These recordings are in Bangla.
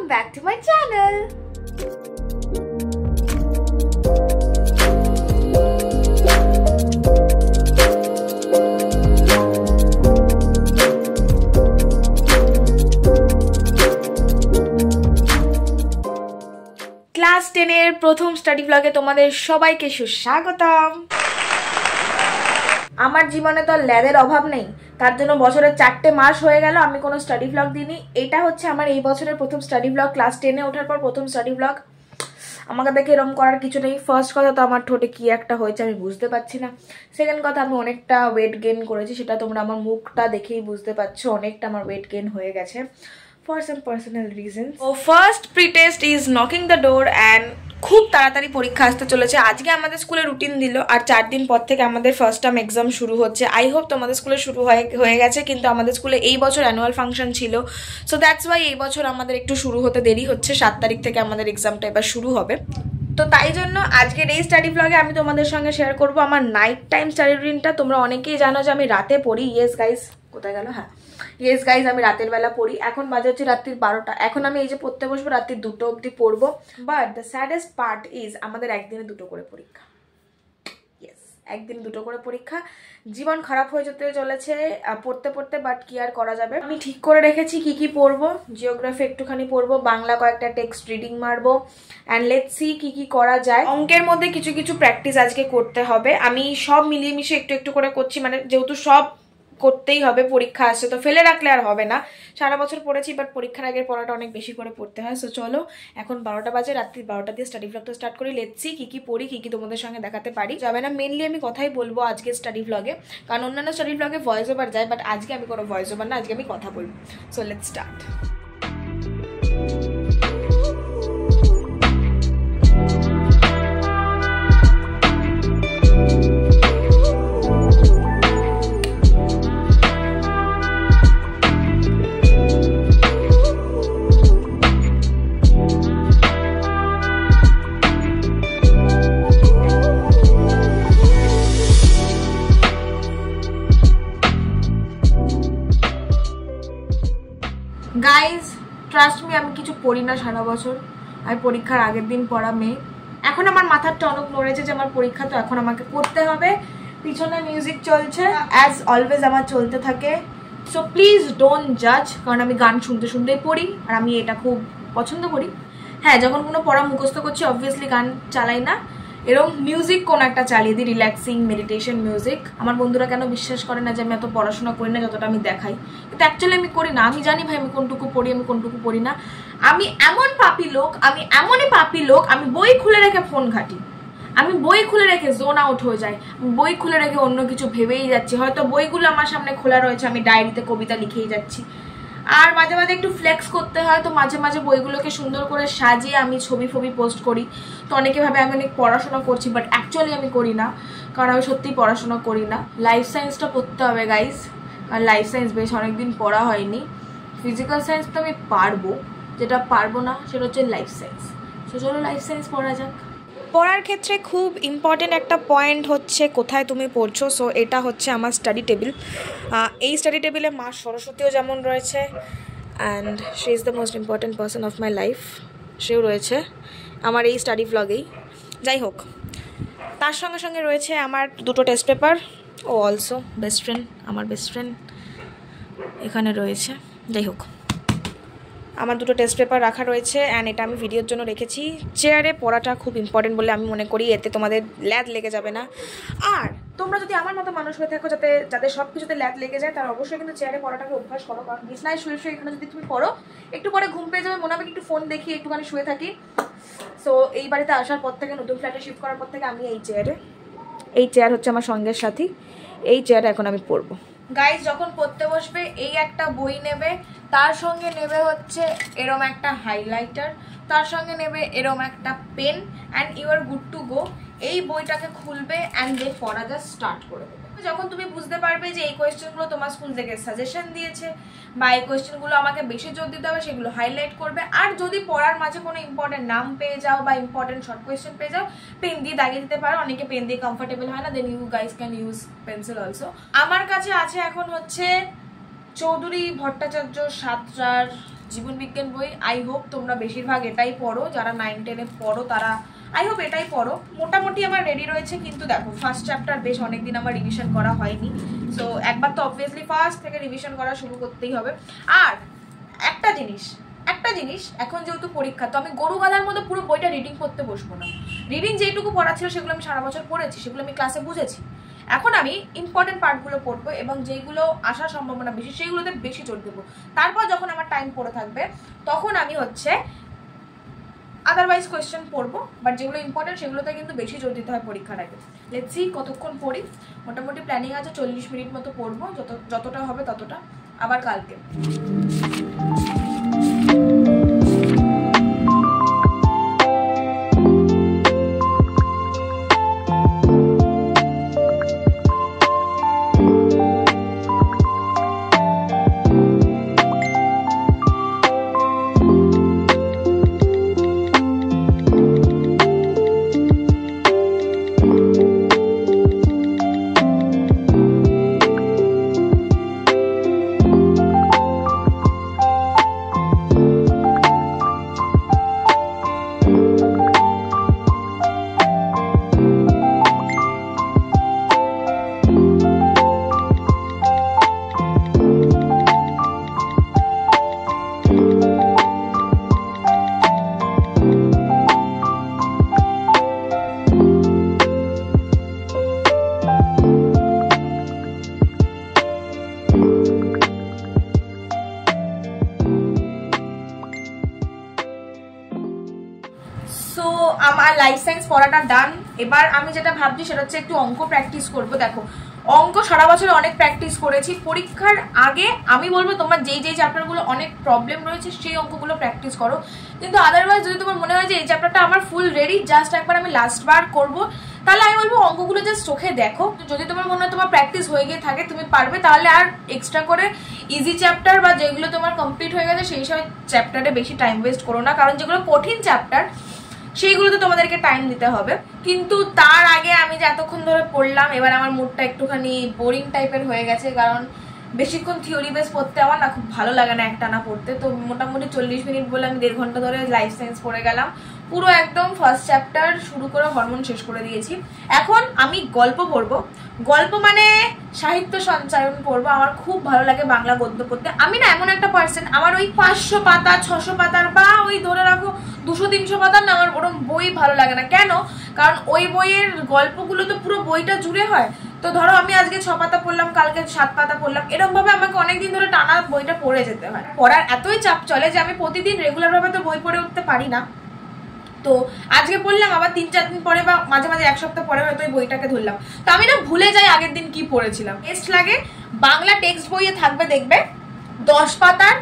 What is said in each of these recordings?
back to my channel. Class 10 এর প্রথম স্টাডি ব্লগে তোমাদের সবাইকে সুস্বাগতম। আমার জীবনে তো ল্যাদের অভাব নেই, তার জন্য বছরের 4টে মাস হয়ে গেল আমি কোনো স্টাডি ব্লগ দিইনি। এটা হচ্ছে আমার এই বছরের প্রথম স্টাডি ব্লগ, ক্লাস 10-এ ওঠার পর প্রথম স্টাডি ব্লগ। আমাকে দেখে এরকম করার কিছু নেই। ফার্স্ট কথা তো আমার ঠোঁটে কি একটা হয়েছে আমি বুঝতে পারছি না। সেকেন্ড কথা আমি অনেকটা ওয়েট গেইন করেছি, সেটা তোমরা আমার মুখটা দেখেই বুঝতে পারছো, অনেকটা আমার ওয়েট গেইন হয়ে গেছে for some personal reasons. So first pre-test is knocking the door and খুব তাড়াতাড়ি পরীক্ষা আসতে চলেছে। আজকে আমাদের স্কুলে রুটিন দিল আর 4 দিন পর থেকে আমাদের ফার্স্ট টার্ম এক্সাম শুরু হচ্ছে। আই হোপ তোমাদের স্কুলে শুরু হয়ে গেছে, কিন্তু আমাদের স্কুলে এই বছর অ্যানুয়াল ফাংশন ছিল, সো দ্যাটস ওয়াই এই বছর আমাদের একটু শুরু হতে দেরি হচ্ছে। 7 তারিখ থেকে আমাদের এক্সামটা এবার শুরু হবে। তো তাই জন্য আজকের এই স্টাডি ব্লগে আমি তোমাদের সঙ্গে শেয়ার করব আমার নাইট টাইম স্টাডি রুটিনটা। তোমরা অনেকেই জানো যে আমি রাতে পড়ি। ইয়েস গাইস, কোথায় গেল? হ্যাঁ ইয়েস গাইজ, আমি রাতের বেলা পড়ি। এখন বাজে হচ্ছে রাত্রির 12টা। এখন আমি এই যে পড়তে বসবো রাত্রির 2টো অবধি পড়বো। But the saddest part is আমাদের একদিনে 2টো করে পরীক্ষা। ইয়েস, একদিনে 2টো করে পরীক্ষা। জীবন খারাপ হয়ে যেতে চলেছে পড়তে পড়তে, বাট কি আর করা যাবে। আমি ঠিক করে রেখেছি কি কি পড়বো। জিওগ্রাফি একটুখানি পড়বো, বাংলা কয়েকটা টেক্সট রিডিং মারবো, অ্যান্ড লেটস সি কি কি করা যায়। অঙ্কের মধ্যে কিছু কিছু প্র্যাকটিস আজকে করতে হবে। আমি সব মিলিয়ে মিশিয়ে একটু একটু করে করছি, মানে যেহেতু সব করতেই হবে, পরীক্ষা আসছে তো ফেলে রাখলে আর হবে না। সারা বছর পড়েছি, বাট পরীক্ষার আগের পড়াটা অনেক বেশি করে পড়তে হয়। সো চলো, এখন 12টা বাজে, রাত্রি 12টা দিয়ে স্টাডি ব্লগটা স্টার্ট করি। লেটস সি কি কি পড়ি, কি কি তোমাদের সঙ্গে দেখাতে পারি। যাবে না, মেনলি আমি কথাই বলবো আজকে স্টাডি ব্লগে, কারণ অন্যান্য স্টাডি ব্লগে ভয়েস ওভার যায়, বাট আজকে আমি কোনো ভয়েস ওভার না, আজকে আমি কথা বলবো। So let's start. Guys trust me, আমি কিছু পড়ি না সারা বছর। আমি পরীক্ষার আগের দিন পড়া মেয়ে। এখন আমার মাথার টনক নড়েছে যে আমার পরীক্ষা, তো এখন আমাকে পড়তে হবে। পিছনে মিউজিক চলছে, অ্যাজ অলওয়েজ আমার চলতে থাকে। সো প্লিজ ডোন্ট জাজ, কারণ আমি গান শুনতে শুনতেই পড়ি আর আমি এটা খুব পছন্দ করি। হ্যাঁ, যখন কোনো পড়া মুখস্থ করছি অবভিয়াসলি গান চালাই না, এরকম মিউজিক কোনো একটা চালিয়ে দিই, রিল্যাক্সিং মেডিটেশন মিউজিক। আমার বন্ধুরা কেন বিশ্বাস করে না যে আমি এত পড়াশোনা করি না যতটা আমি দেখাই, কিন্তু অ্যাকচুয়ালি আমি করি না। আমি জানি ভাই আমি কোনটুকু পড়ি, আমি কোনটুকু পড়ি না। আমি এমন পাপি লোক, আমি এমনই পাপি লোক, আমি বই খুলে রেখে ফোন ঘাঁটি, আমি বই খুলে রেখে জোন আউট হয়ে যাই, বই খুলে রেখে অন্য কিছু ভেবেই যাচ্ছি। হয়তো বইগুলো আমার সামনে খোলা রয়েছে, আমি ডায়েরিতে কবিতা লিখেই যাচ্ছি। আর মাঝে মাঝে একটু ফ্লেক্স করতে হয়, তো মাঝে মাঝে বইগুলোকে সুন্দর করে সাজিয়ে আমি ছবি পোস্ট করি। তো অনেকে ভাবে আমি অনেক পড়াশোনা করছি, বাট অ্যাকচুয়ালি আমি করি না, কারণ আমি সত্যিই পড়াশোনা করি না। লাইফ সায়েন্সটা পড়তে হবে গাইজ, আর লাইফ সায়েন্স বেশ অনেকদিন পড়া হয়নি। ফিজিক্যাল সায়েন্স তো আমি পারবো, যেটা পারবো না সেটা হচ্ছে লাইফ সায়েন্স। তো চলো লাইফ সায়েন্স পড়া যাক। পড়ার ক্ষেত্রে খুব ইম্পর্টেন্ট একটা পয়েন্ট হচ্ছে কোথায় তুমি পড়ছো। সো এটা হচ্ছে আমার স্টাডি টেবিল। এই স্টাডি টেবিলে মা সরস্বতীও যেমন রয়েছে, and she is the most important person of my life, সেও রয়েছে আমার এই স্টাডি ব্লগেই। যাই হোক, তার সঙ্গে সঙ্গে রয়েছে আমার 2টো টেস্ট পেপার, ও অলসো বেস্ট ফ্রেন্ড, আমার বেস্ট ফ্রেন্ড এখানে রয়েছে। যাই হোক, আমার 2টো টেস্ট পেপার রাখা রয়েছে, অ্যান্ড এটা আমি ভিডিওর জন্য রেখেছি। চেয়ারে পড়াটা খুব ইম্পর্টেন্ট বলে আমি মনে করি, এতে তোমাদের ল্যাদ লেগে যাবে না। আর তোমরা যদি আমার মতো মানুষ হয়ে থাকো যাদের সব কিছুতে ল্যাদ লেগে যায়, তারা অবশ্যই কিন্তু চেয়ারে পড়াটাকে অভ্যাস করো, কারণ বিছনায় শুয়ে শুয়ে এখানে যদি তুমি পড়ো একটু পরে ঘুম পেয়ে যাবে, মনে হবে একটু ফোন দেখি, একটুখানি শুয়ে থাকি। সো এই বাড়িতে আসার পর থেকে, নতুন ফ্ল্যাটে শিফট করার পর থেকে আমি এই চেয়ার হচ্ছে আমার সঙ্গের সাথী, এই চেয়ারে এখন আমি পড়বো। গাইজ যখন পড়তে বসবে এই একটা বই নেবে, তার সঙ্গে নেবে হচ্ছে এরম একটা হাইলাইটার, তার সঙ্গে নেবে এরম একটা pen, and you are good to go. এই বইটাকে খুলবে অ্যান্ড দেন পড়া জাস্ট স্টার্ট করে দেবে। যখন তুমি বুঝতে পারবে যে এই কোয়েশ্চেনগুলো তোমার স্কুল থেকে সাজেশন দিয়েছে বা এই কোয়েশ্চেনগুলো আমাকে বেশি জোর দিতে হবে, সেগুলো হাইলাইট করবে। আর যদি পড়ার মাঝে কোনো ইম্পর্টেন্ট নাম পেয়ে যাও বা ইম্পর্টেন্ট শর্ট কোয়েশ্চেন পেয়ে যাও, পেন দিয়ে দাগিয়ে দিতে পারো। অনেকে পেন দিয়ে কমফোর্টেবল হয় না, then you guys can use pencil also. আমার কাছে আছে এখন হচ্ছে চৌধুরী ভট্টাচার্য সাঁতরার জীবন বিজ্ঞান বই। আই হোপ তোমরা বেশিরভাগ এটাই পড়ো, যারা 9-10-এ পড়ো তারা আই হোপ এটাই পড়ো। মোটামুটি আমার রেডি রয়েছে, কিন্তু দেখো ফার্স্ট চ্যাপ্টার বেশ অনেকদিন আমার রিভিশন করা হয়নি, সো একবার তো অবভিয়াসলি ফার্স্ট থেকে রিভিশন করা শুরু করতেই হবে। আর একটা জিনিস এখন যেহেতু পরীক্ষা, তো আমি গরু গাধার মধ্যে পুরো বইটা রিডিং করতে বসবো না। রিডিং যেটুকু পড়া ছিল সেগুলো আমি সারা বছর পড়েছি, সেগুলো আমি ক্লাসে বুঝেছি। এখন আমি ইম্পর্টেন্ট পার্টগুলো পড়বো এবং যেগুলো আসার সম্ভাবনা বেশি সেইগুলোতে বেশি জোর দেবো। তারপর যখন আমার টাইম পড়ে থাকবে তখন আমি হচ্ছে আদারওয়াইজ কোয়েশ্চেন পড়বো, বাট যেগুলো ইম্পর্টেন্ট সেগুলোতে কিন্তু বেশি জোর দিতে হয় পরীক্ষার আগে। লেটস সি কতক্ষণ পড়ি। মোটামুটি প্ল্যানিং আছে 40 মিনিট মতো পড়বো, যতটা হবে ততটা। আবার কালকে আমার লাইফ সায়েন্স পড়াটা ডান। এবার আমি যেটা ভাবছি সেটা হচ্ছে একটু অঙ্ক প্র্যাকটিস করবো। দেখো অঙ্ক সারা বছর অনেক প্র্যাকটিস করেছি, পরীক্ষার আগে আমি বলবো তোমরা যেই চ্যাপ্টারগুলো অনেক প্রবলেম রয়েছে সেই অঙ্কগুলো প্র্যাকটিস করো। কিন্তু আদারওয়াইজ যদি তোমার মনে হয় যে এই চ্যাপ্টারটা আমার ফুল রেডি, জাস্ট একবার আমি লাস্ট বার করবো, তাহলে আমি বলবো অঙ্কগুলো জাস্ট চোখে দেখো। যদি তোমার মনে হয় তোমার প্র্যাকটিস হয়ে গিয়ে থাকে, তুমি পারবে, তাহলে আর এক্সট্রা করে ইজি চ্যাপ্টার বা যেগুলো তোমার কমপ্লিট হয়ে গেছে সেই সব চ্যাপ্টারে বেশি টাইম ওয়েস্ট করো না, কারণ যেগুলো কঠিন চ্যাপ্টার সেইগুলোতে তোমাদেরকে টাইম দিতে হবে। কিন্তু তার আগে আমি যে এতক্ষণ ধরে পড়লাম, এবার আমার মুডটা একটুখানি বোরিং টাইপের হয়ে গেছে, কারণ বেশিক্ষণ থিওরি বেস পড়তে আমার না খুব ভালো লাগে না একটানা পড়তে। তো মোটামুটি 40 মিনিট বলে আমি 1.5 ঘন্টা ধরে লাইফ সায়েন্স পড়ে গেলাম, পুরো একদম ফার্স্ট চ্যাপ্টার শুরু করে হরমোন শেষ করে দিয়েছি। এখন আমি গল্প পড়বো, গল্প মানে সাহিত্য সঞ্চয়ন পড়বো। আমার খুব ভালো লাগে বাংলা গদ্য পড়তে। আমি না এমন একটা পার্সন, আমার ওই 500 পাতা 600 পাতার বা ওই ধরে রাখো 200-300 পাতার না আমার ওরকম বই ভালো লাগে না। কেন? কারণ ওই বইয়ের গল্পগুলো তো পুরো বইটা জুড়ে হয়। তো ধরো আমি আজকে 6 পাতা পড়লাম, কালকে 7 পাতা পড়লাম, এরকম ভাবে আমাকে অনেকদিন ধরে টানা বইটা পড়ে যেতে হয়। পড়ার এতই চাপ চলে যে আমি প্রতিদিন রেগুলার ভাবে তো বই পড়ে উঠতে পারি না। তো আজকে পড়লাম, আবার 3-4 দিন পরে বা মাঝে মাঝে 1 সপ্তাহ পরে হয়তো ওই বইটাকে ধরলাম, তো আমি না ভুলে যাই আগের দিন কি পড়েছিলাম। টেস্ট লাগে বাংলা টেক্সট বইয়ে থাকবে, দেখবে 10 পাতার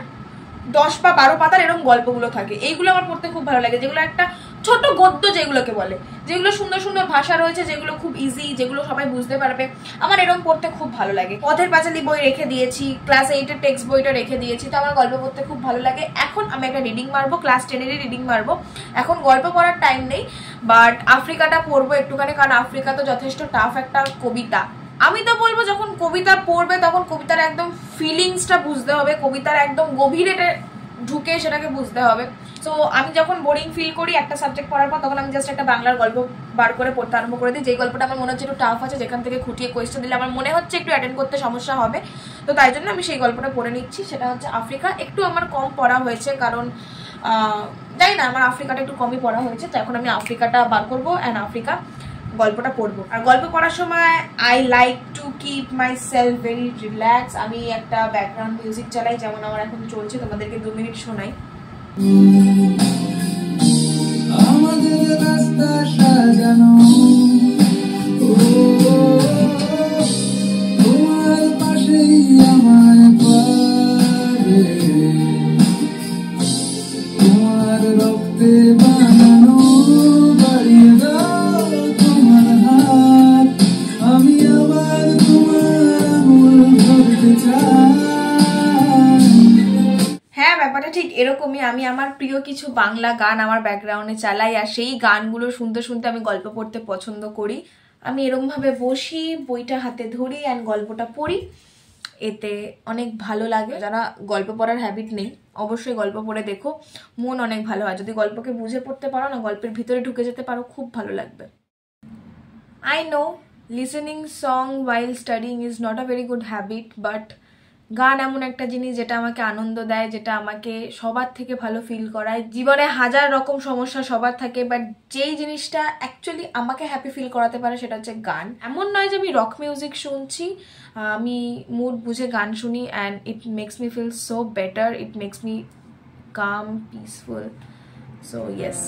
10 বা 12 পাতার এরকম গল্পগুলো থাকে। এইগুলো আমার পড়তে খুব ভালো লাগে, যেগুলো একটা ছোট গদ্য যেগুলোকে বলে, যেগুলো সুন্দর সুন্দর ভাষা রয়েছে, যেগুলো খুব ইজি, যেগুলো সবাই বুঝতে পারবে, আমার এরকম পড়তে খুব ভালো লাগে। পথের পাঁচালী বই রেখে দিয়েছি, ক্লাস 8-এর টেক্সট বইটা রেখে দিয়েছি, তো আমার গল্প পড়তে খুব ভালো লাগে। এখন আমি একটা রিডিং মারবো, ক্লাস 10-এরই রিডিং মারবো। এখন গল্প পড়ার টাইম নেই, বাট আফ্রিকাটা পড়বো একটুখানি, কারণ আফ্রিকা তো যথেষ্ট টাফ একটা কবিতা। আমি তো বলবো যখন কবিতা পড়বে তখন কবিতার একদম ফিলিংসটা বুঝতে হবে, কবিতার একদম গভীরে ঢুকে সেটাকে বুঝতে হবে। তো আমি যখন বোরিং ফিল করি একটা সাবজেক্ট পড়ার পর, তখন আমি জাস্ট একটা বাংলার গল্প বার করে পড়তে আরম্ভ করে দিই, যেই গল্পটা আমার মনে হচ্ছে একটু টাফ আছে, যেখান থেকে খুঁটিয়ে কোয়েশ্চেন দিলে আমার মনে হচ্ছে একটু অ্যাটেন্ড করতে সমস্যা হবে, তো তাই জন্য আমি সেই গল্পটা পড়ে নিচ্ছি। সেটা হচ্ছে আফ্রিকা। একটু আমার কম পড়া হয়েছে, কারণ জানি না, আমার আফ্রিকাটা একটু কমই পড়া হয়েছে, তো এখন আমি আফ্রিকাটা বার করবো অ্যান্ড আফ্রিকা গল্পটা পড়বো। আর গল্প পড়ার সময় I like to keep my self very relax. আমি একটা ব্যাকগ্রাউন্ড মিউজিক চালাই, যেমন আমার এখন চলছে, তোমাদেরকে 2 মিনিট শোনাই। আমাদের রাস্তা সাজানো, তোমার পাশেই আমার পারে, তোমার রক্তে বানানো, বাড়িয়ে দাও তোমার হাত, আমি আবার তোমার আঙুল ধরতে চাই। হ্যাঁ, ব্যাপারটা ঠিক এরকমই। আমি আমার প্রিয় কিছু বাংলা গান আমার ব্যাকগ্রাউন্ডে চালাই, আর সেই গানগুলো শুনতে শুনতে আমি গল্প পড়তে পছন্দ করি। আমি এরকমভাবে বসি, বইটা হাতে ধরি অ্যান্ড গল্পটা পড়ি। এতে অনেক ভালো লাগে। যারা গল্প পড়ার হ্যাবিট নেই অবশ্যই গল্প পড়ে দেখো, মন অনেক ভালো হয়। যদি গল্পকে বুঝে পড়তে পারো না, গল্পের ভিতরে ঢুকে যেতে পারো, খুব ভালো লাগবে। I know listening song while studying is not a very good habit, but গান এমন একটা জিনিস যেটা আমাকে আনন্দ দেয়, যেটা আমাকে সবার থেকে ভালো ফিল করায়। জীবনে হাজার রকম সমস্যা সবার থাকে, বাট যেই জিনিসটা অ্যাকচুয়ালি আমাকে হ্যাপি ফিল করাতে পারে সেটা হচ্ছে গান। এমন নয় যে আমি রক মিউজিক শুনছি, আমি মুড বুঝে গান শুনি and it makes me feel so better, it makes me calm, peaceful. So yes.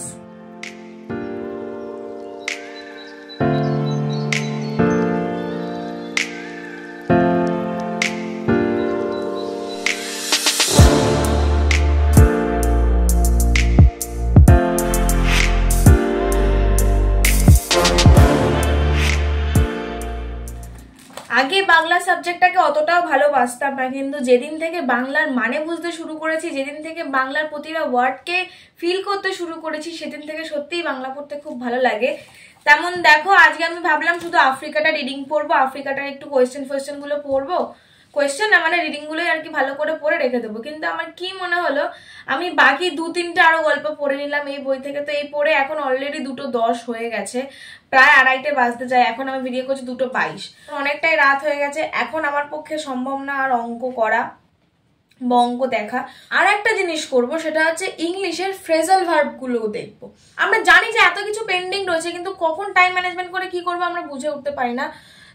আগে বাংলা সাবজেক্টটাকে অতটাও ভালোবাসতাম না, কিন্তু যেদিন থেকে বাংলার মানে বুঝতে শুরু করেছি, যেদিন থেকে বাংলার প্রতিটা ওয়ার্ডকে ফিল করতে শুরু করেছি, সেদিন থেকে সত্যিই বাংলা পড়তে খুব ভালো লাগে। তেমন দেখো, আজকে আমি ভাবলাম শুধু আফ্রিকাটা রিডিং পড়বো, আফ্রিকাটার একটু কোয়েশ্চেন গুলো পড়বো, কোয়েশ্চেন না মানে রিডিং গুলোই আর কি ভালো করে পড়ে রেখে দেবো। কিন্তু আমার কি মনে হলো, আমি বাকি 2-3টে আরো গল্প পড়ে নিলাম এই বই থেকে। তো এই পড়ে এখন অলরেডি 2:10 হয়ে গেছে, প্রায় 2:30 বাজতে যায়। এখন আমি ভিডিও করছি 2:22, অনেকটাই রাত হয়ে গেছে। এখন আমার পক্ষে সম্ভব না আর অঙ্ক করা বা অঙ্ক দেখা। আর একটা জিনিস করব, সেটা হচ্ছে ইংলিশের ফ্রেজাল ভার্ব গুলো দেখবো। আমরা জানি যে এত কিছু পেন্ডিং রয়েছে, কিন্তু কখন টাইম ম্যানেজমেন্ট করে কি করবো আমরা বুঝে উঠতে পারি না।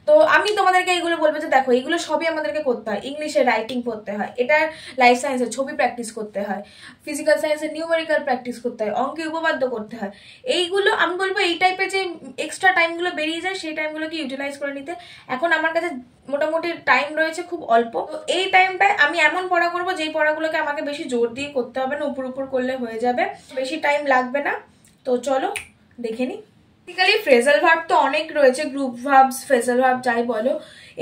তো আমি তোমাদেরকে এইগুলো বলবো যে দেখো, এইগুলো সবই আমাদেরকে করতে হয়। ইংলিশে রাইটিং পড়তে হয়, এটার লাইফ সায়েন্সের ছবি প্র্যাকটিস করতে হয়, ফিজিক্যাল সায়েন্সের নিউমেরিক্যাল প্র্যাকটিস করতে হয়, অঙ্কে উপপাদ্য করতে হয়। এইগুলো আমি বলবো এই টাইপের যে এক্সট্রা টাইমগুলো বেরিয়ে যায়, সেই টাইমগুলোকে ইউটিলাইজ করে নিতে। এখন আমার কাছে মোটামুটি টাইম রয়েছে খুব অল্প। তো এই টাইমটায় আমি এমন পড়া করবো যেই পড়াগুলোকে আমাকে বেশি জোর দিয়ে করতে হবে না, উপর উপর করলে হয়ে যাবে, বেশি টাইম লাগবে না। তো চলো দেখে নি। বেসিক্যালি ফ্রেজাল ভার্ব তো অনেক রয়েছে, গ্রুপ ভার্বস, ফ্রেজাল ভার্ব যাই বলো,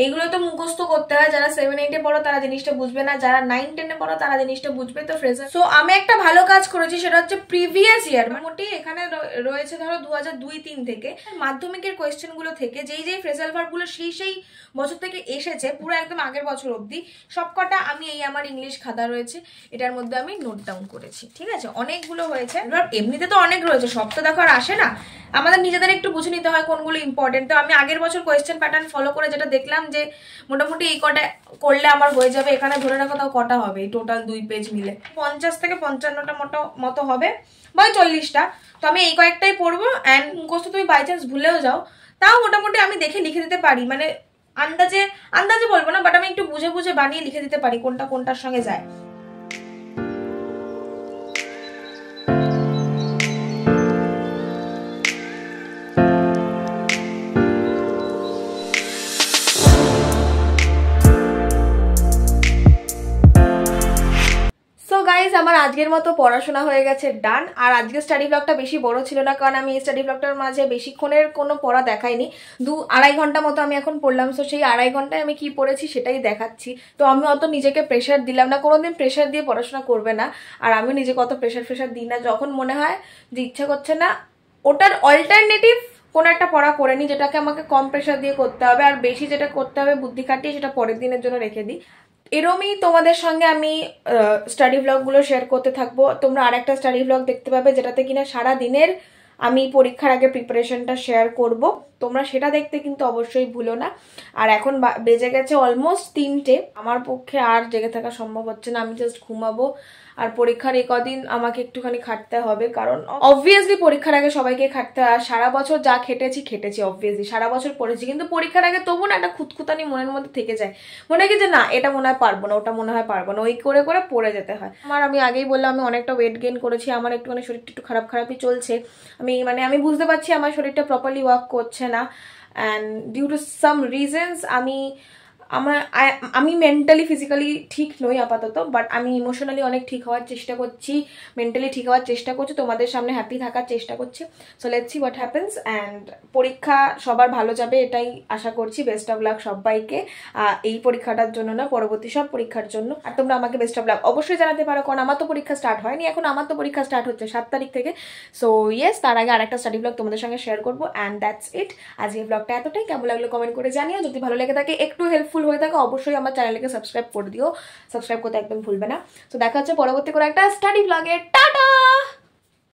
এইগুলো তো মুখস্থ করতে হয়। যারা 7-8-এ পড়ো তারা জিনিসটা বুঝবে না, যারা 9-10-এ পড়ো তারা জিনিসটা বুঝবে। তো ফ্রেজাল, সো আমি একটা ভালো কাজ করেছি, সেটা হচ্ছে প্রিভিয়াস ইয়ার, মোটামুটি এখানে রয়েছে ধরো 2002-03 থেকে মাধ্যমিকের কোয়েশ্চেন গুলো থেকে যেই যেই ফ্রেজাল ভার্ব গুলো সেই বছর থেকে এসেছে, পুরো একদম আগের বছর অব্দি সবকটা আমি এই আমার ইংলিশ খাতা রয়েছে, এটার মধ্যে আমি নোট ডাউন করেছি। ঠিক আছে, অনেকগুলো হয়েছে। এবার এমনিতে তো অনেক রয়েছে, সব তো দেখো আর আসে না, আমাদের নিজেদের একটু বুঝে নিতে হয় কোনগুলো ইম্পর্টেন্ট। তো আমি আগের বছর কোয়েশ্চেন প্যাটার্ন ফলো করে যেটা দেখলাম যে মোটামুটি এই কটা করলে আমার হয়ে যাবে। এখানে ধরে রাখো তাও কটা হবে টোটাল 2 পেজ মিলে 50 থেকে 55টা মতো হবে বা 40টা। তো আমি এই কয়েকটাই পড়বো, অ্যান্ড মুখস্থ তুমি বাই চান্স ভুলেও যাও তাও মোটামুটি আমি দেখে লিখে দিতে পারি, মানে আন্দাজে বলবো না, বাট আমি একটু বুঝে বুঝে বানিয়ে লিখে দিতে পারি কোনটা কোনটার সঙ্গে যায়। গাইজ আমার আজকের মতো পড়াশোনা হয়ে গেছে ডান। আর আজকের স্টাডি ব্লগটা বেশি বড় ছিল না, কারণ আমি এই স্টাডি ব্লগটার মাঝে বেশিক্ষণের কোনো পড়া দেখাইনি, 2-2.5 ঘন্টা মতো আমি এখন পড়লাম। সো সেই 2.5 ঘন্টায় আমি কি পড়েছি সেটাই দেখাচ্ছি। তো আমি অত নিজেকে প্রেশার দিলাম না, কোনোদিন প্রেশার দিয়ে পড়াশোনা করবে না। আর আমি নিজেকে অত প্রেশার দিই না, যখন মনে হয় যে ইচ্ছা করছে না, ওটার অল্টারনেটিভ কোনো একটা পড়া করে নি যেটাকে আমাকে কম প্রেশার দিয়ে করতে হবে, আর বেশি যেটা করতে হবে বুদ্ধি খাটিয়ে সেটা পরের দিনের জন্য রেখে দিই। এরমই তোমাদের সঙ্গে আমি স্টাডি ব্লগগুলো শেয়ার করতে থাকবো। তোমরা আরেকটা স্টাডি ব্লগ দেখতে পাবে যেটাতে কিনা সারা দিনের আমি পরীক্ষার আগে প্রিপারেশনটা শেয়ার করব, তোমরা সেটা দেখতে কিন্তু অবশ্যই ভুলো না। আর এখন বেজে গেছে অলমোস্ট 3টে, আমার পক্ষে আর জেগে থাকা সম্ভব হচ্ছে না, আমি জাস্ট ঘুমাবো। আর পরীক্ষার এই কদিন আমাকে একটুখানি খাটতে হবে, কারণ অবভিয়াসলি পরীক্ষার আগে সবাইকে খাটতে হয়। আর সারা বছর যা খেটেছি অবভিয়াসলি সারা বছর পড়েছি, কিন্তু পরীক্ষার আগে তবু না একটা খুঁতখুতানি মনের মধ্যে থেকে যায়, মনে হয় যে না এটা মনে হয় পারবো না, ওটা মনে হয় পারবো না, ওই করে করে পড়ে যেতে হয়। আমি আগেই বললাম আমি অনেকটা ওয়েট গেইন করেছি, আমার একটুখানি শরীরটা একটু খারাপই চলছে। আমি বুঝতে পারছি আমার শরীরটা প্রপারলি ওয়ার্ক করছে না, and due to some reasons আমি মেন্টালি ফিজিক্যালি ঠিক নই আপাতত, বাট আমি ইমোশনালি অনেক ঠিক হওয়ার চেষ্টা করছি, মেন্টালি ঠিক হওয়ার চেষ্টা করছি, তোমাদের সামনে হ্যাপি থাকার চেষ্টা করছি। So let's see what happens. And পরীক্ষা সবার ভালো যাবে এটাই আশা করছি। বেস্ট অফ লাক সবাইকে, এই পরীক্ষাটার জন্য না, পরবর্তী সব পরীক্ষার জন্য। আর তোমরা আমাকে বেস্ট অফ লাক অবশ্যই জানাতে পারো, কারণ আমার তো পরীক্ষা স্টার্ট হয়নি এখন, আমার তো পরীক্ষা স্টার্ট হচ্ছে 7 তারিখ থেকে। সো ইয়েস, তার আগে আরেকটা স্টাডি ব্লগ তোমাদের সঙ্গে শেয়ার করবো। And that's it. আজকের ব্লগটা এতটাই, কেমন লাগলো কমেন্ট করে জানিও। যদি ভালো লেগে থাকে একটু হেল্পফুল হেল্পফুল হয়ে থাকে অবশ্যই আমার চ্যানেলকে সাবস্ক্রাইব করে দিও, সাবস্ক্রাইব করতে একদম ভুলবে না। তো দেখা হচ্ছে পরবর্তী করে একটা স্টাডি ব্লগে, টাটা।